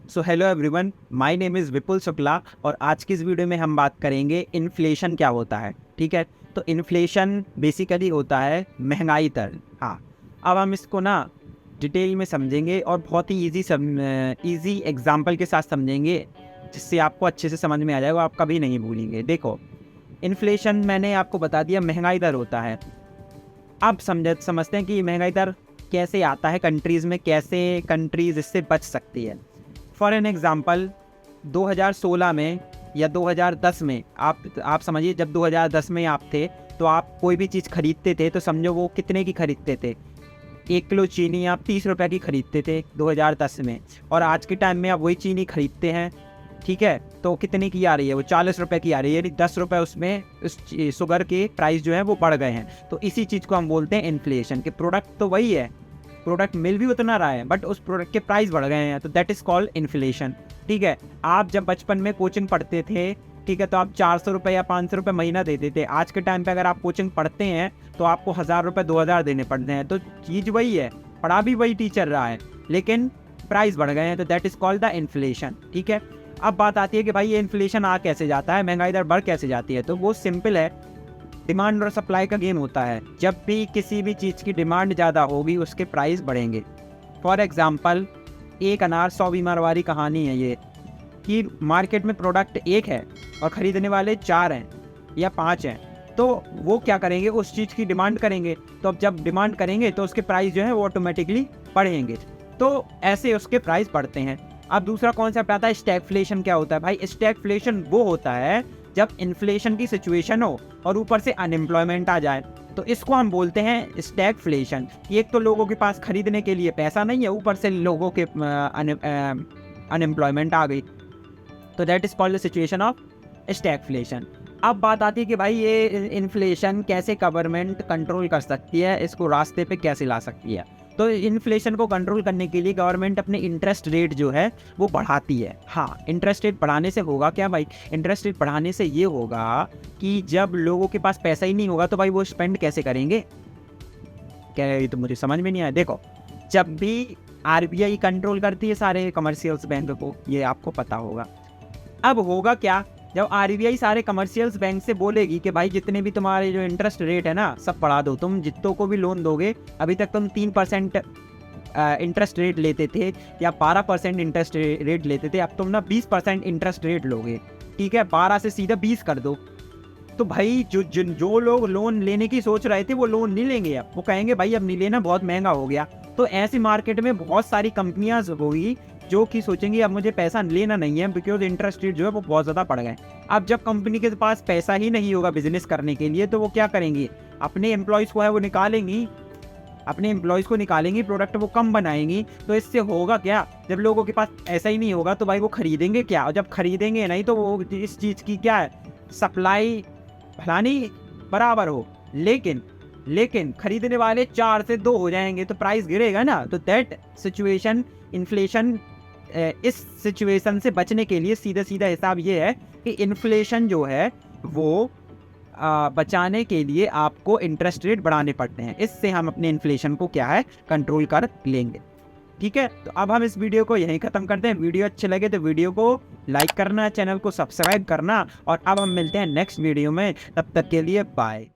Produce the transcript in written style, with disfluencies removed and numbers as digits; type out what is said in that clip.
So hello everyone, my name is Vipul Shukla और आज की इस वीडियो में हम बात करेंगे इन्फ्लेशन क्या होता है। ठीक है, तो इन्फ्लेशन बेसिकली होता है महंगाई दर। हाँ, अब हम इसको ना डिटेल में समझेंगे और बहुत ही इजी एग्जांपल के साथ समझेंगे, जिससे आपको अच्छे से समझ में आ जाएगा, आप कभी नहीं भूलेंगे। देखो, इन्फ्लेशन मैंने आपको बता दिया महंगाई दर होता है। अब समझते हैं कि महंगाई दर कैसे आता है कंट्रीज़ में, कैसे कंट्रीज़ इससे बच सकती है। फॉर एन एग्ज़ाम्पल 2016 में या 2010 में आप समझिए, जब 2010 में आप थे तो आप कोई भी चीज़ खरीदते थे तो समझो वो कितने की खरीदते थे। 1 किलो चीनी आप 30 रुपये की खरीदते थे 2010 में, और आज के टाइम में आप वही चीनी खरीदते हैं, ठीक है, तो कितने की आ रही है? वो 40 रुपये की आ रही है, यानी 10 रुपये उसमें उस शुगर के प्राइस जो है वो बढ़ गए हैं। तो इसी चीज़ को हम बोलते हैं इन्फ्लेशन। के प्रोडक्ट तो वही है, प्रोडक्ट मिल भी उतना रहा है, बट उस प्रोडक्ट के प्राइस बढ़ गए हैं, तो दैट इज़ कॉल्ड इन्फ्लेशन। ठीक है, आप जब बचपन में कोचिंग पढ़ते थे, ठीक है, तो आप 400 रुपये या 500 रुपये महीना देते थे। आज के टाइम पे अगर आप कोचिंग पढ़ते हैं तो आपको 1000 रुपये 2000 देने पड़ते हैं। तो चीज़ वही है, पढ़ा भी वही टीचर रहा है, लेकिन प्राइस बढ़ गए हैं, तो that is called the inflation. ठीक है, अब बात आती है कि भाई ये इन्फ्लेशन आ कैसे जाता है, महंगाई दर बढ़ कैसे जाती है। तो वो सिंपल है, डिमांड और सप्लाई का गेम होता है। जब भी किसी भी चीज़ की डिमांड ज़्यादा होगी उसके प्राइस बढ़ेंगे। फॉर एग्ज़ाम्पल, एक अनार 100 बीमार वाली कहानी है ये, कि मार्केट में प्रोडक्ट एक है और ख़रीदने वाले 4 हैं या 5 हैं, तो वो क्या करेंगे, उस चीज़ की डिमांड करेंगे। तो अब जब डिमांड करेंगे तो उसके प्राइस जो है वो ऑटोमेटिकली बढ़ेंगे, तो ऐसे उसके प्राइस बढ़ते हैं। अब दूसरा कॉन्सेप्ट आता है स्टैगफ्लेशन। क्या होता है भाई? स्टैगफ्लेशन वो होता है जब इन्फ्लेशन की सिचुएशन हो और ऊपर से अनएम्प्लॉयमेंट आ जाए, तो इसको हम बोलते हैं स्टैगफ्लेशन। एक तो लोगों के पास खरीदने के लिए पैसा नहीं है, ऊपर से लोगों के अनएम्प्लॉयमेंट आ गई, तो that is called the situation of stagflation. अब बात आती है कि भाई ये इन्फ्लेशन कैसे गवर्नमेंट कंट्रोल कर सकती है, इसको रास्ते पे कैसे ला सकती है। तो इन्फ्लेशन को कंट्रोल करने के लिए गवर्नमेंट अपने इंटरेस्ट रेट जो है वो बढ़ाती है। हाँ, इंटरेस्ट रेट बढ़ाने से होगा क्या भाई? इंटरेस्ट रेट बढ़ाने से ये होगा कि जब लोगों के पास पैसा ही नहीं होगा तो भाई वो स्पेंड कैसे करेंगे? क्या, ये तो मुझे समझ में नहीं आया। देखो, जब भी आरबीआई कंट्रोल करती है सारे कमर्शियल्स बैंक को, ये आपको पता होगा। अब होगा क्या, जब आरबीआई सारे कमर्शियल्स बैंक से बोलेगी कि भाई जितने भी तुम्हारे जो इंटरेस्ट रेट है ना सब बढ़ा दो, तुम जितनों को भी लोन दोगे, अभी तक तुम 3% इंटरेस्ट रेट लेते थे या 12% इंटरेस्ट रेट लेते थे, अब तुम ना 20% इंटरेस्ट रेट लोगे। ठीक है, 12 से सीधा 20 कर दो। तो भाई जो लोग लोन लेने की सोच रहे थे वो लोन नहीं लेंगे, अब वो कहेंगे भाई अब नहीं लेना, बहुत महंगा हो गया। तो ऐसी मार्केट में बहुत सारी कंपनियां होगी जो कि सोचेंगी अब मुझे पैसा लेना नहीं है, बिकॉज इंटरेस्ट रेट जो है वो बहुत ज़्यादा बढ़ गए। अब जब कंपनी के पास पैसा ही नहीं होगा बिजनेस करने के लिए, तो वो क्या करेंगी, अपने एम्प्लॉयज़ को है वो निकालेंगी, अपने एम्प्लॉयज़ को निकालेंगी, प्रोडक्ट वो कम बनाएंगी। तो इससे होगा क्या, जब लोगों के पास ऐसा ही नहीं होगा तो भाई वो खरीदेंगे क्या, और जब खरीदेंगे नहीं तो वो इस चीज़ की क्या है, सप्लाई भलानी बराबर हो, लेकिन खरीदने वाले 4 से 2 हो जाएंगे तो प्राइस गिरेगा ना। तो दैट सिचुएशन इन्फ्लेशन, इस सिचुएशन से बचने के लिए सीधा हिसाब ये है कि इन्फ्लेशन जो है वो बचाने के लिए आपको इंटरेस्ट रेट बढ़ाने पड़ते हैं। इससे हम अपने इन्फ्लेशन को क्या है, कंट्रोल कर लेंगे। ठीक है, तो अब हम इस वीडियो को यहीं ख़त्म करते हैं। वीडियो अच्छे लगे तो वीडियो को लाइक करना, चैनल को सब्सक्राइब करना, और अब हम मिलते हैं नेक्स्ट वीडियो में। तब तक के लिए बाय।